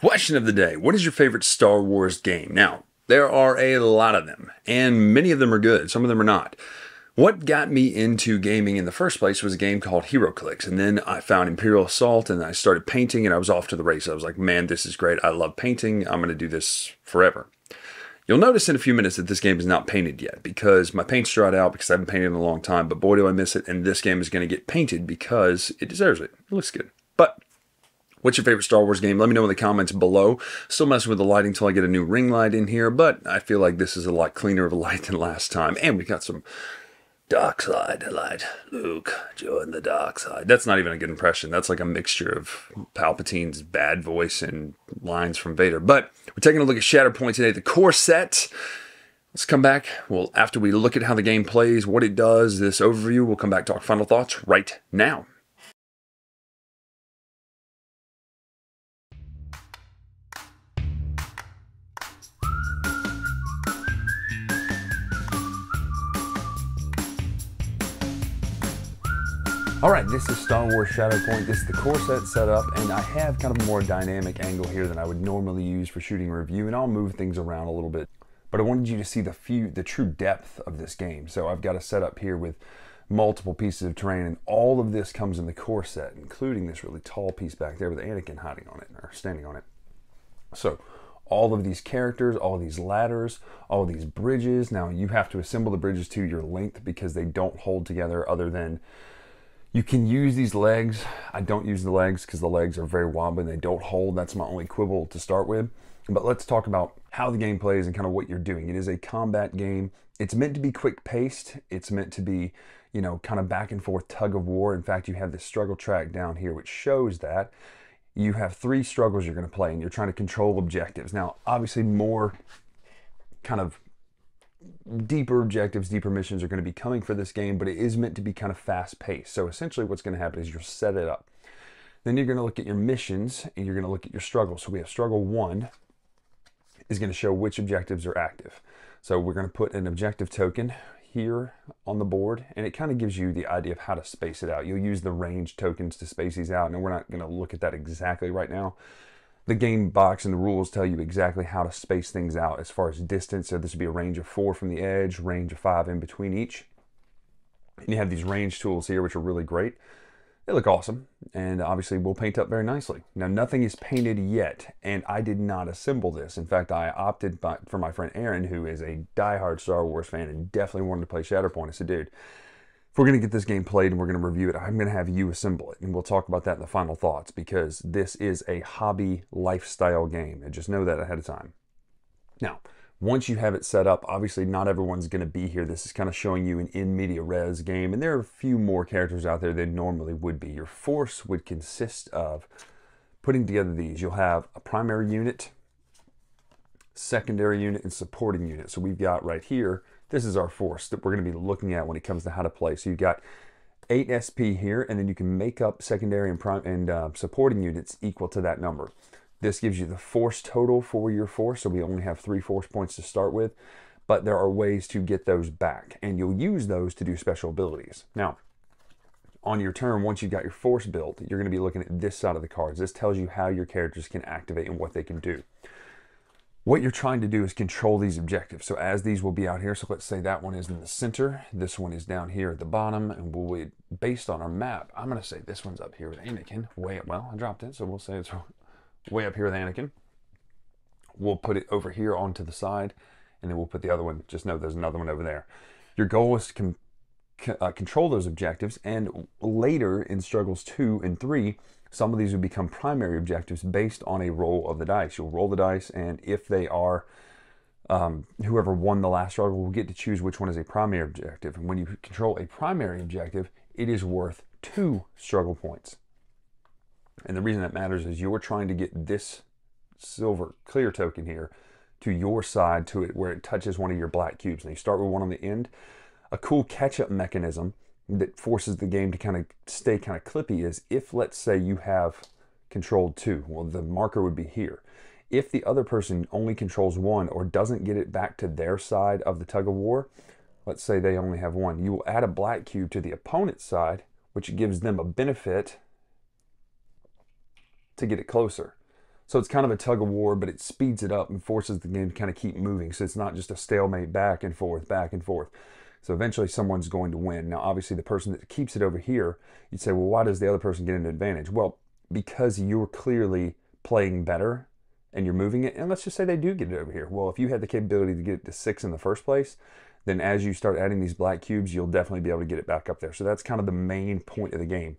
Question of the day. What is your favorite Star Wars game? Now, there are a lot of them, and many of them are good. Some of them are not. What got me into gaming in the first place was a game called HeroClix, and then I found Imperial Assault, and I started painting, and I was off to the races. I was like, man, this is great. I love painting. I'm going to do this forever. You'll notice in a few minutes that this game is not painted yet because my paint's dried out because I haven't painted in a long time, but boy, do I miss it, and this game is going to get painted because it deserves it. It looks good. But what's your favorite Star Wars game? Let me know in the comments below. Still messing with the lighting until I get a new ring light in here, but I feel like this is a lot cleaner of a light than last time. And we got some dark side light. Luke, join the dark side. That's not even a good impression. That's like a mixture of Palpatine's bad voice and lines from Vader. But we're taking a look at Shatterpoint today, the core set. Let's come back. Well, after we look at how the game plays, what it does, this overview, we'll come back to talk final thoughts right now. Alright, this is Star Wars Shatterpoint. This is the core set up, and I have kind of a more dynamic angle here than I would normally use for shooting a review, and I'll move things around a little bit. But I wanted you to see the true depth of this game. So I've got a setup here with multiple pieces of terrain, and all of this comes in the core set, including this really tall piece back there with Anakin hiding on it, or standing on it. So all of these characters, all of these ladders, all of these bridges. Now you have to assemble the bridges to your length because they don't hold together other than you can use these legs. I don't use the legs because the legs are very wobbly and they don't hold. That's my only quibble to start with. But let's talk about how the game plays and kind of what you're doing. It is a combat game. It's meant to be quick paced. It's meant to be, you know, kind of back and forth tug of war. In fact, you have this struggle track down here which shows that you have 3 struggles you're going to play and you're trying to control objectives. Now, obviously more kind of deeper objectives, deeper missions are going to be coming for this game, but it is meant to be kind of fast paced. So essentially what's going to happen is you'll set it up. Then you're going to look at your missions and you're going to look at your struggles. So we have struggle 1 is going to show which objectives are active. So we're going to put an objective token here on the board, and it kind of gives you the idea of how to space it out. You'll use the range tokens to space these out. Now we're not going to look at that exactly right now. The game box and the rules tell you exactly how to space things out as far as distance. So this would be a range of 4 from the edge, range of 5 in between each. And you have these range tools here, which are really great. They look awesome, and obviously will paint up very nicely. Now, nothing is painted yet, and I did not assemble this. In fact, I opted for my friend Aaron, who is a diehard Star Wars fan and definitely wanted to play Shatterpoint. I said, dude, if we're going to get this game played and we're going to review it, I'm going to have you assemble it. And we'll talk about that in the final thoughts because this is a hobby lifestyle game. And just know that ahead of time. Now, once you have it set up, obviously not everyone's going to be here. This is kind of showing you an in media res game. And there are a few more characters out there than normally would be. Your force would consist of putting together these. You'll have a primary unit, secondary unit, and supporting unit. So we've got right here, this is our force that we're going to be looking at when it comes to how to play. So you've got 8 SP here, and then you can make up secondary and supporting units equal to that number. This gives you the force total for your force, so we only have 3 force points to start with, but there are ways to get those back, and you'll use those to do special abilities. Now, on your turn, once you've got your force built, you're going to be looking at this side of the cards. This tells you how your characters can activate and what they can do. What you're trying to do is control these objectives. So as these will be out here, so let's say that one is in the center, this one is down here at the bottom, and we'll, based on our map, I'm going to say this one's up here with Anakin. Well, I dropped it, so we'll say it's way up here with Anakin. We'll put it over here onto the side, and then we'll put the other one, just know there's another one over there. Your goal is to control those objectives, and later in struggles 2 and 3, some of these will become primary objectives based on a roll of the dice. You'll roll the dice, and if they are, whoever won the last struggle will get to choose which one is a primary objective. And when you control a primary objective, it is worth 2 struggle points. And the reason that matters is you're trying to get this silver clear token here to your side, to it where it touches one of your black cubes. And you start with one on the end. A cool catch-up mechanism that forces the game to kind of stay kind of clippy is if, let's say, you have controlled 2, well, the marker would be here. If the other person only controls 1 or doesn't get it back to their side of the tug of war, let's say they only have 1, you will add a black cube to the opponent's side, which gives them a benefit to get it closer. So it's kind of a tug of war, but it speeds it up and forces the game to kind of keep moving. So it's not just a stalemate back and forth, back and forth. So eventually someone's going to win. Now, obviously the person that keeps it over here, you'd say, well, why does the other person get an advantage? Well, because you're clearly playing better and you're moving it. And let's just say they do get it over here. Well, if you had the capability to get it to 6 in the first place, then as you start adding these black cubes, you'll definitely be able to get it back up there. So that's kind of the main point of the game.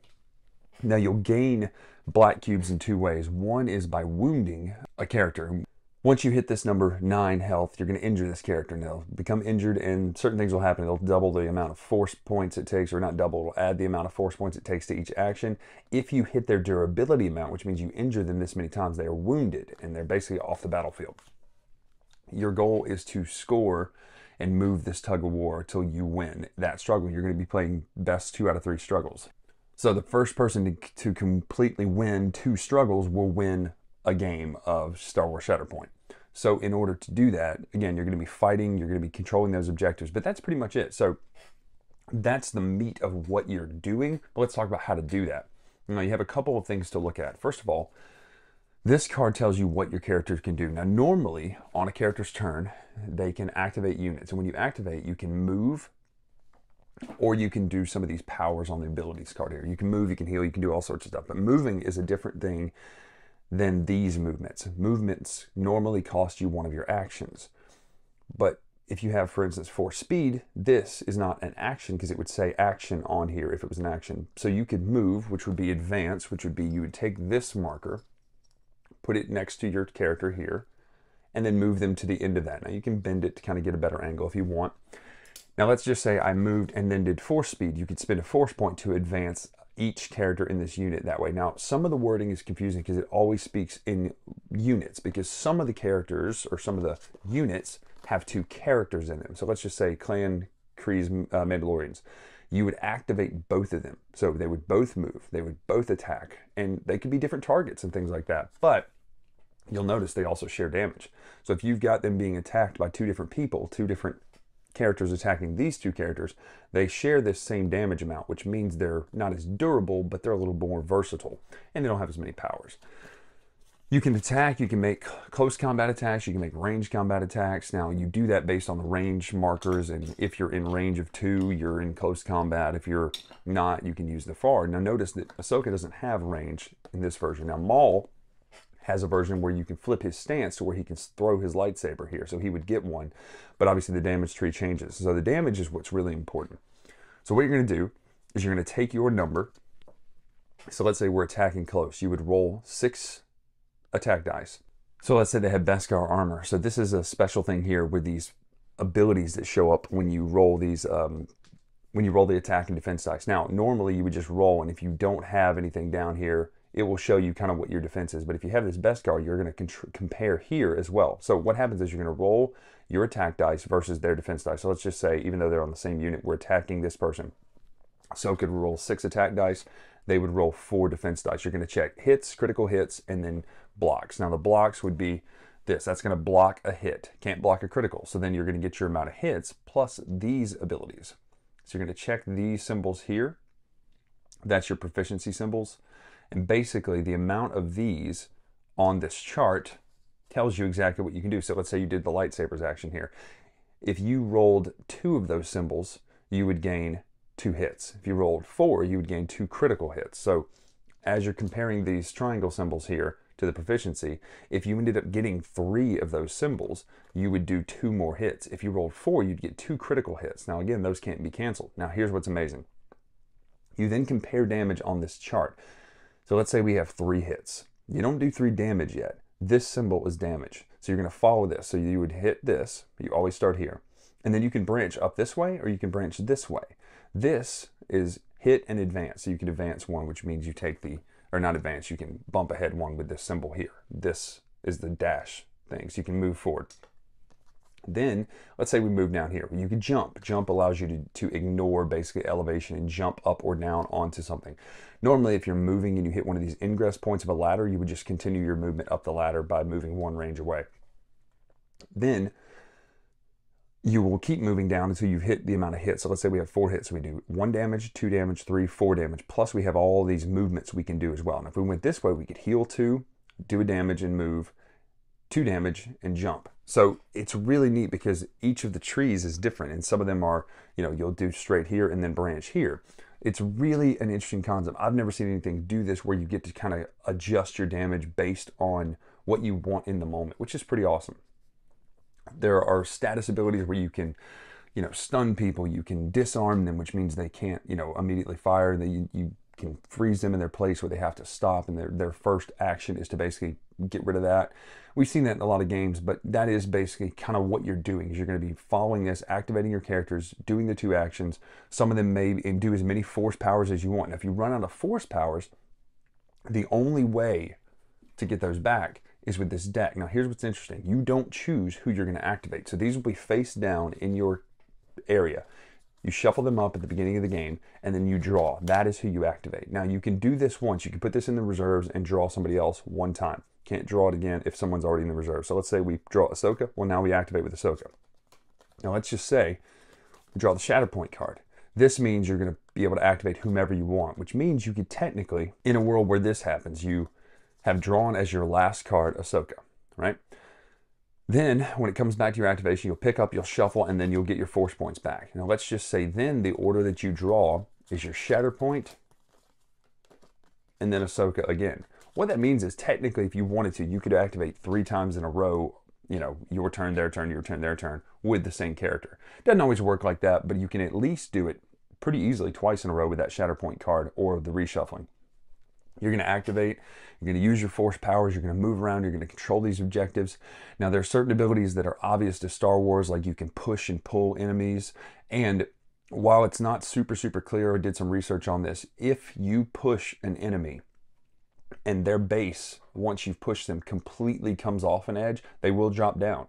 Now, you'll gain black cubes in 2 ways. One is by wounding a character. Once you hit this number 9 health, you're going to injure this character, and they'll become injured, and certain things will happen. It'll double the amount of force points it takes, or not double, it'll add the amount of force points it takes to each action. If you hit their durability amount, which means you injure them this many times, they are wounded, and they're basically off the battlefield. Your goal is to score and move this tug of war until you win that struggle. You're going to be playing best 2 out of 3 struggles. So the first person to completely win 2 struggles will win a game of Star Wars Shatterpoint. So in order to do that, again, you're going to be fighting, you're going to be controlling those objectives, but that's pretty much it. So that's the meat of what you're doing. But let's talk about how to do that. Now, you have a couple of things to look at. First of all, this card tells you what your character can do. Now, normally on a character's turn, they can activate units. And when you activate, you can move, or you can do some of these powers on the abilities card here. You can move, you can heal, you can do all sorts of stuff. But moving is a different thing than these movements. Movements normally cost you 1 of your actions. But if you have, for instance, force speed, this is not an action because it would say action on here if it was an action. So you could move, which would be advance, which would be you would take this marker, put it next to your character here, and then move them to the end of that. Now you can bend it to kind of get a better angle if you want. Now let's just say I moved and then did force speed. You could spend a force point to advance each character in this unit that way. Now, some of the wording is confusing because it always speaks in units, because some of the characters or some of the units have 2 characters in them. So let's just say Clan Kree's Mandalorians. You would activate both of them. So they would both move, they would both attack, and they could be different targets and things like that. But you'll notice they also share damage. So if you've got them being attacked by 2 different people, 2 different characters attacking these 2 characters, they share this same damage amount, which means they're not as durable, but they're a little more versatile, and they don't have as many powers. You can attack, you can make close combat attacks, you can make range combat attacks. Now, you do that based on the range markers, and if you're in range of 2, you're in close combat. If you're not, you can use the far. Now, notice that Ahsoka doesn't have range in this version. Now, Maul has a version where you can flip his stance to where he can throw his lightsaber here. So he would get 1, but obviously the damage tree changes. So the damage is what's really important. So what you're going to do is you're going to take your number. So let's say we're attacking close. You would roll 6 attack dice. So let's say they have Beskar armor. So this is a special thing here with these abilities that show up when you roll these, when you roll the attack and defense dice. Now, normally you would just roll, and if you don't have anything down here, it will show you kind of what your defense is. But if you have this Beskar, you're going to compare here as well. So what happens is you're going to roll your attack dice versus their defense dice. So let's just say, even though they're on the same unit, we're attacking this person. So could roll 6 attack dice. They would roll 4 defense dice. You're going to check hits, critical hits, and then blocks. Now the blocks would be this. That's going to block a hit. Can't block a critical. So then you're going to get your amount of hits plus these abilities. So you're going to check these symbols here. That's your proficiency symbols. And basically the amount of these on this chart tells you exactly what you can do. So let's say you did the lightsabers action here. If you rolled 2 of those symbols, you would gain 2 hits. If you rolled 4, you would gain 2 critical hits. So as you're comparing these triangle symbols here to the proficiency, if you ended up getting 3 of those symbols, you would do 2 more hits. If you rolled 4, you'd get 2 critical hits. Now again, those can't be canceled. Now here's what's amazing. You then compare damage on this chart. So let's say we have 3 hits. You don't do 3 damage yet. This symbol is damage. So you're going to follow this. So you would hit this. You always start here. And then you can branch up this way, or you can branch this way. This is hit and advance. So you can advance 1, which means you take the, or not advance, you can bump ahead 1 with this symbol here. This is the dash thing. So you can move forward. Then, let's say we move down here. You can jump. Jump allows you to ignore basically elevation and jump up or down onto something. Normally, if you're moving and you hit one of these ingress points of a ladder, you would just continue your movement up the ladder by moving 1 range away. Then, you will keep moving down until you've hit the amount of hits. So let's say we have 4 hits. So we do 1 damage, 2 damage, 3, 4 damage. Plus we have all these movements we can do as well. And if we went this way, we could heal 2, do a damage and move, 2 damage and jump. So it's really neat because each of the trees is different, and some of them are, you know, you'll do straight here and then branch here. It's really an interesting concept. I've never seen anything do this where you get to kind of adjust your damage based on what you want in the moment, which is pretty awesome. There are status abilities where you can, you know, stun people, you can disarm them, which means they can't, you know, immediately fire. You can freeze them in their place where they have to stop, and their first action is to basically get rid of that. We've seen that in a lot of games, but that is basically kind of what you're doing. Is you're going to be following this, activating your characters, doing the 2 actions. Some of them may do as many force powers as you want. Now, if you run out of force powers, the only way to get those back is with this deck. Now, here's what's interesting. You don't choose who you're going to activate. So these will be face down in your area. You shuffle them up at the beginning of the game, and then you draw. That is who you activate. Now, you can do this once. You can put this in the reserves and draw somebody else one time. Can't draw it again if someone's already in the reserve. So let's say we draw Ahsoka. Well, now we activate with Ahsoka. Now, let's just say we draw the Shatterpoint card. This means you're going to be able to activate whomever you want, which means you could technically, in a world where this happens, you have drawn as your last card Ahsoka, right? Then, when it comes back to your activation, you'll pick up, you'll shuffle, and then you'll get your force points back. Now, let's just say then the order that you draw is your Shatterpoint, and then Ahsoka again. What that means is technically, if you wanted to, you could activate 3 times in a row, you know, your turn, their turn, your turn, their turn, with the same character. Doesn't always work like that, but you can at least do it pretty easily twice in a row with that Shatterpoint card or the reshuffling. You're going to activate, you're going to use your force powers, you're going to move around, you're going to control these objectives. Now, there are certain abilities that are obvious to Star Wars, like you can push and pull enemies. And while it's not super clear, I did some research on this. If you push an enemy and their base, once you've pushed them, completely comes off an edge, they will drop down.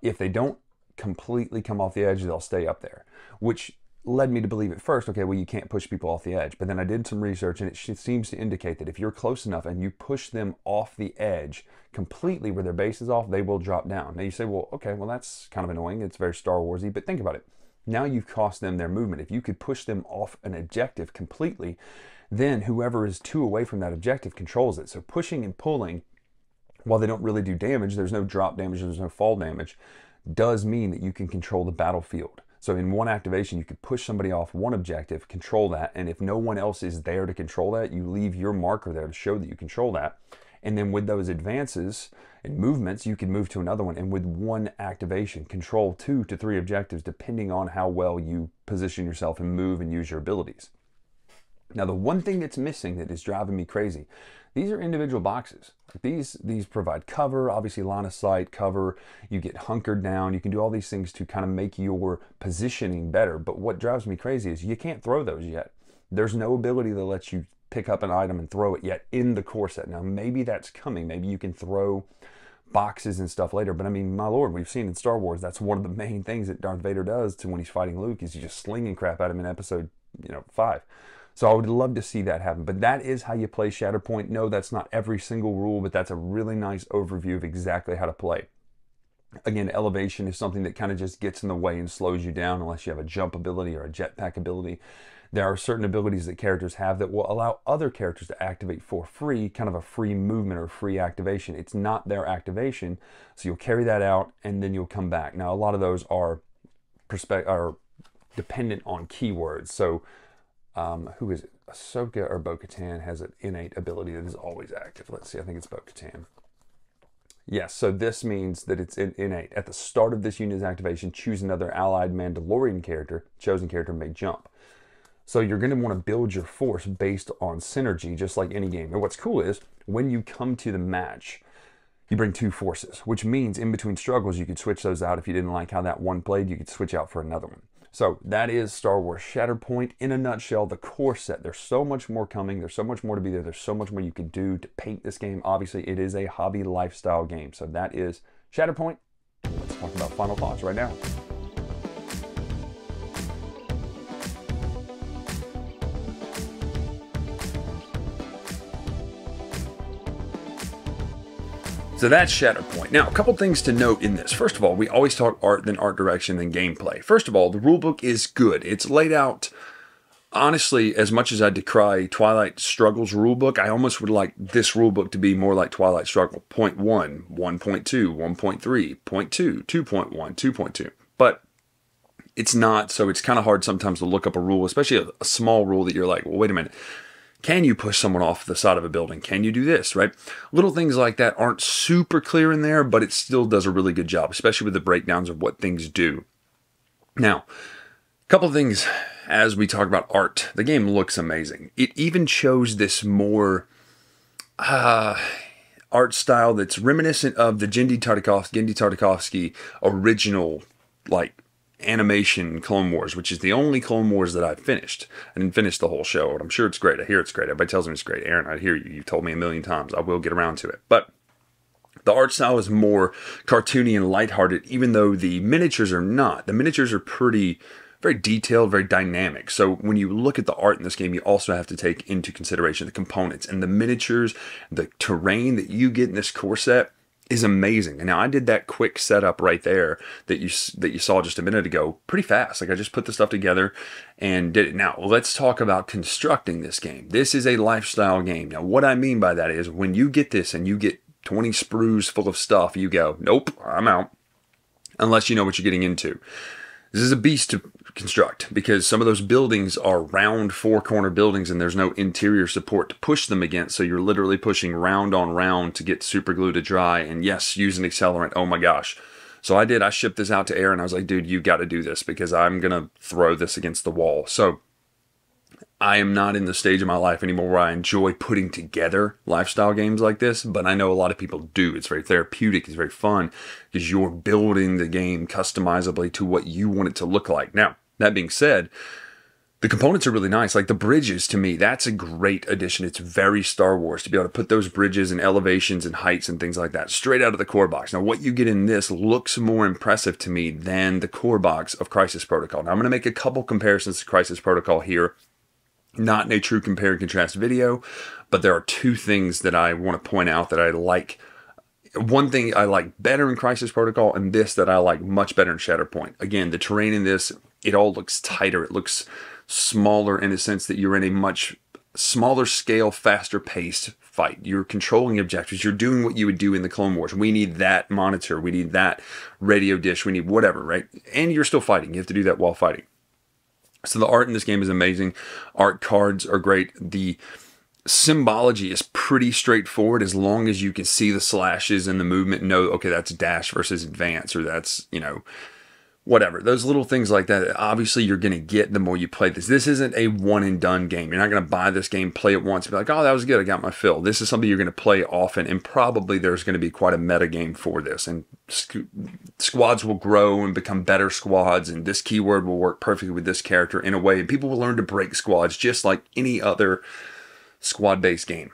If they don't completely come off the edge, they'll stay up there, which led me to believe at first, okay, well, you can't push people off the edge. But then I did some research, and it seems to indicate that if you're close enough and you push them off the edge completely where their base is off, they will drop down. Now you say, well, okay, well, that's kind of annoying. It's very Star Warsy, but think about it. Now you've cost them their movement. If you could push them off an objective completely, then whoever is 2 away from that objective controls it. So pushing and pulling, while they don't really do damage, there's no drop damage, there's no fall damage, does mean that you can control the battlefield. So in one activation, you could push somebody off one objective, control that, and if no one else is there to control that, you leave your marker there to show that you control that. And then with those advances and movements, you can move to another one, and with one activation, control 2 to 3 objectives, depending on how well you position yourself and move and use your abilities. Now, the one thing that's missing that is driving me crazy, these are individual boxes. These provide cover, obviously line of sight, cover, you get hunkered down, you can do all these things to kind of make your positioning better. But what drives me crazy is you can't throw those yet. There's no ability that lets you pick up an item and throw it yet in the core set. Now, maybe that's coming. Maybe you can throw boxes and stuff later. But I mean, my Lord, we've seen in Star Wars, that's one of the main things that Darth Vader does to when he's fighting Luke, is he's just slinging crap at him in episode, 5. So I would love to see that happen. But that is how you play Shatterpoint. No, that's not every single rule, but that's a really nice overview of exactly how to play. Again, elevation is something that kind of just gets in the way and slows you down unless you have a jump ability or a jetpack ability. There are certain abilities that characters have that will allow other characters to activate for free, kind of a free movement or free activation. It's not their activation, so you'll carry that out and then you'll come back. Now, a lot of those are dependent on keywords. So who is it? Ahsoka or Bo-Katan has an innate ability that is always active. Let's see, I think it's Bo-Katan. Yes, so this means that it's innate. At the start of this unit's activation, choose another allied Mandalorian character. Chosen character may jump. So you're going to want to build your force based on synergy, just like any game. And what's cool is, when you come to the match, you bring 2 forces, which means in between struggles, you could switch those out. If you didn't like how that one played, you could switch out for another one. So that is Star Wars Shatterpoint in a nutshell, the core set. There's so much more coming. There's so much more to be there. There's so much more you could do to paint this game. Obviously, it is a hobby lifestyle game. So that is Shatterpoint. Let's talk about final thoughts right now. So that's Shatterpoint. Now, a couple things to note in this. First of all, we always talk art, then art direction, then gameplay. First of all, the rulebook is good. It's laid out honestly, as much as I decry Twilight Struggle's rulebook, I almost would like this rulebook to be more like Twilight Struggle. 0.1, 1.2, 1.3, 0.2, 2.1, 2.2. But it's not, so it's kind of hard sometimes to look up a rule, especially a small rule that you're like, well, wait a minute. Can you push someone off the side of a building? Can you do this, right? Little things like that aren't super clear in there, but it still does a really good job, especially with the breakdowns of what things do. Now, a couple of things as we talk about art. The game looks amazing. It even shows this more art style that's reminiscent of the Genndy Tartakovsky original, like, animation Clone Wars, which is the only Clone Wars that I've finished. I didn't finish the whole show, but I'm sure it's great. I hear it's great. Everybody tells me it's great. Aaron, I hear you. You've told me a million times. I will get around to it. But the art style is more cartoony and lighthearted, even though the miniatures are not. The miniatures are very detailed, very dynamic. So when you look at the art in this game, you also have to take into consideration the components and the miniatures, the terrain that you get in this core set is amazing. And now I did that quick setup right there that you saw just a minute ago pretty fast. Like I just put the stuff together and did it. Now let's talk about constructing this game. This is a lifestyle game. Now what I mean by that is when you get this and you get 20 sprues full of stuff, you go, nope, I'm out. Unless you know what you're getting into. This is a beast to construct because some of those buildings are round 4-corner buildings and there's no interior support to push them against. So you're literally pushing round on round to get super glue to dry. And yes, use an accelerant. Oh my gosh. So I shipped this out to Aaron. I was like, dude, you got to do this because I'm going to throw this against the wall. So I am not in the stage of my life anymore where I enjoy putting together lifestyle games like this, but I know a lot of people do. It's very therapeutic. It's very fun because you're building the game customizably to what you want it to look like. Now, that being said, the components are really nice. Like the bridges, to me, that's a great addition. It's very Star Wars to be able to put those bridges and elevations and heights and things like that straight out of the core box. Now, what you get in this looks more impressive to me than the core box of Crisis Protocol. Now, I'm going to make a couple comparisons to Crisis Protocol here. Not in a true compare and contrast video, but there are two things that I want to point out that I like. One thing I like better in Crisis Protocol and this that I like much better in Shatterpoint. Again, the terrain in this, it all looks tighter. It looks smaller in a sense that you're in a much smaller scale, faster paced fight. You're controlling objectives. You're doing what you would do in the Clone Wars. We need that monitor. We need that radio dish. We need whatever, right? And you're still fighting. You have to do that while fighting. So the art in this game is amazing. Art cards are great. The symbology is pretty straightforward as long as you can see the slashes and the movement and know, okay, that's dash versus advance, or that's, you know, whatever. Those little things like that, obviously you're going to get the more you play this. This isn't a one and done game. You're not going to buy this game, play it once, and be like, oh, that was good, I got my fill. This is something you're going to play often, and probably there's going to be quite a meta game for this. And squads will grow and become better squads, and this keyword will work perfectly with this character in a way. And people will learn to break squads just like any other squad-based game.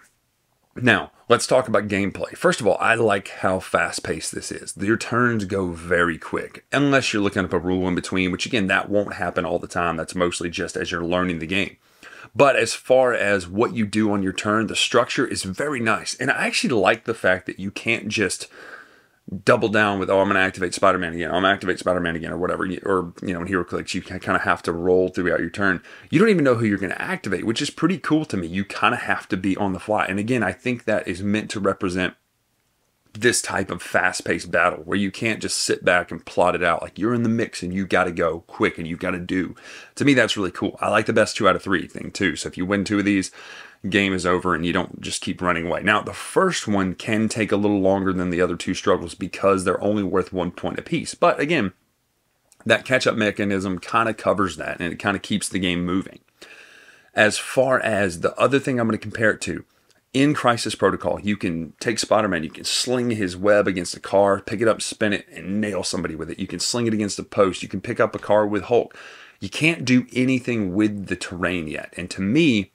Now, let's talk about gameplay. First of all, I like how fast-paced this is. Your turns go very quick, unless you're looking up a rule in between, which again, that won't happen all the time. That's mostly just as you're learning the game. But as far as what you do on your turn, the structure is very nice. And I actually like the fact that you can't just double down with, oh, I'm going to activate Spider-Man again. I'm going to activate Spider-Man again, or whatever. Or, you know, in HeroClix, you kind of have to roll throughout your turn. You don't even know who you're going to activate, which is pretty cool to me. You kind of have to be on the fly. And again, I think that is meant to represent this type of fast-paced battle where you can't just sit back and plot it out. Like, you're in the mix and you got to go quick and you got to do. To me, that's really cool. I like the best 2 out of 3 thing too. So if you win 2 of these, game is over and you don't just keep running away. Now, the first one can take a little longer than the other 2 struggles because they're only worth 1 point apiece. But again, that catch-up mechanism kind of covers that and it kind of keeps the game moving. As far as the other thing I'm going to compare it to, in Crisis Protocol, you can take Spider-Man, you can sling his web against a car, pick it up, spin it, and nail somebody with it. You can sling it against a post. You can pick up a car with Hulk. You can't do anything with the terrain yet. And to me,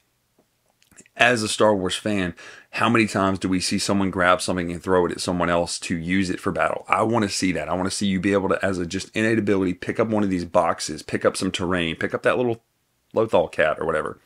as a Star Wars fan, how many times do we see someone grab something and throw it at someone else to use it for battle? I want to see that. I want to see you be able to, as a just innate ability, pick up one of these boxes, pick up some terrain, pick up that little Lothal cat or whatever,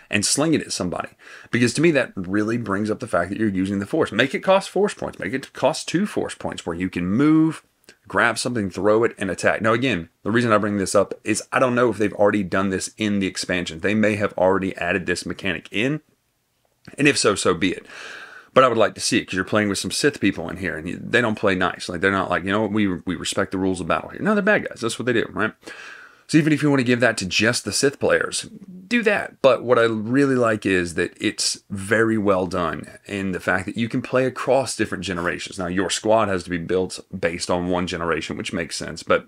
and sling it at somebody. Because to me, that really brings up the fact that you're using the Force. Make it cost Force points. Make it cost 2 Force points where you can move grab something, throw it, and attack. Now again, the reason I bring this up is I don't know if they've already done this in the expansion. They may have already added this mechanic in, and if so, so be it. But I would like to see it, because you're playing with some Sith people in here, and they don't play nice. Like, they're not like, you know what, we respect the rules of battle here. No, they're bad guys. That's what they do, right? So even if you want to give that to just the Sith players, do that. But what I really like is that it's very well done in the fact that you can play across different generations. Now, your squad has to be built based on one generation, which makes sense. But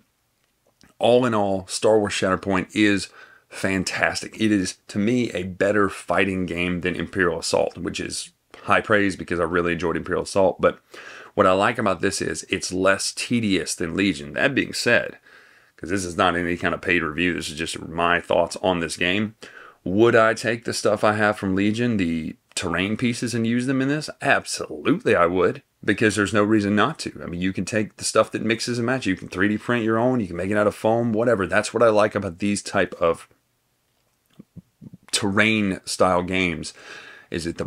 all in all, Star Wars Shatterpoint is fantastic. It is, to me, a better fighting game than Imperial Assault, which is high praise because I really enjoyed Imperial Assault. But what I like about this is it's less tedious than Legion. That being said, because this is not any kind of paid review, this is just my thoughts on this game. Would I take the stuff I have from Legion, the terrain pieces, and use them in this? Absolutely I would, because there's no reason not to. I mean, you can take the stuff that mixes and matches. You can 3D print your own. You can make it out of foam, whatever. That's what I like about these type of terrain style games, is that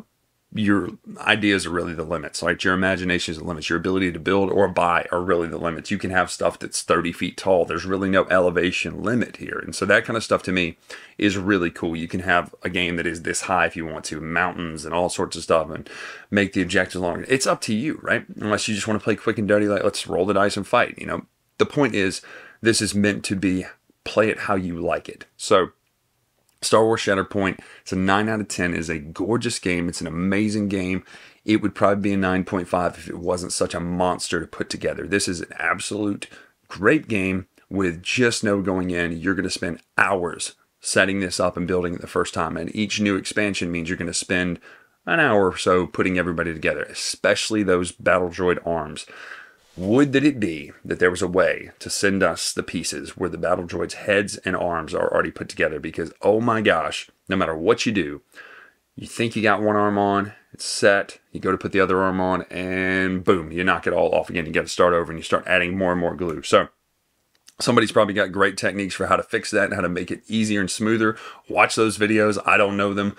your ideas are really the limits. Like, your imagination is the limits. Your ability to build or buy are really the limits. You can have stuff that's 30 feet tall. There's really no elevation limit here. And so that kind of stuff to me is really cool. You can have a game that is this high if you want to, mountains and all sorts of stuff, and make the objectives longer. It's up to you, right? Unless you just want to play quick and dirty, like, let's roll the dice and fight. You know, the point is, this is meant to be, play it how you like it. So Star Wars Shatterpoint, it's a 9 out of 10. It is a gorgeous game. It's an amazing game. It would probably be a 9.5 if it wasn't such a monster to put together. This is an absolute great game with just no going in. You're going to spend hours setting this up and building it the first time. And each new expansion means you're going to spend an hour or so putting everybody together, especially those battle droid arms. Would that it be that there was a way to send us the pieces where the battle droids' heads and arms are already put together, because, oh my gosh, no matter what you do, you think you got one arm on, it's set, you go to put the other arm on, and boom, you knock it all off again. You got to start over, and you start adding more and more glue. So somebody's probably got great techniques for how to fix that and how to make it easier and smoother. Watch those videos. I don't know them,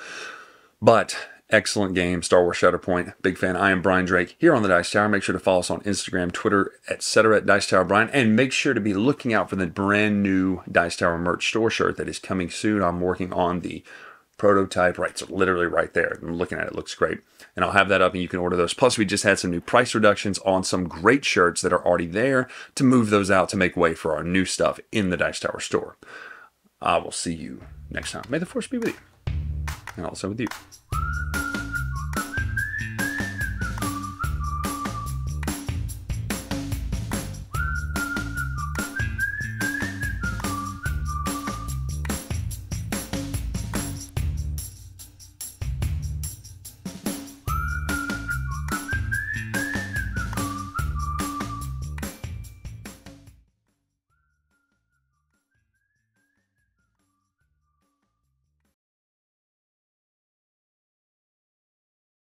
but excellent game, Star Wars Shatterpoint. Big fan. I am Bryan Drake here on the Dice Tower. Make sure to follow us on Instagram, Twitter, etc. at Dice Tower Bryan. And make sure to be looking out for the brand new Dice Tower merch store shirt that is coming soon. I'm working on the prototype. Right, so literally right there. I'm looking at it. It looks great. And I'll have that up and you can order those. Plus, we just had some new price reductions on some great shirts that are already there to move those out to make way for our new stuff in the Dice Tower store. I will see you next time. May the Force be with you. And also with you.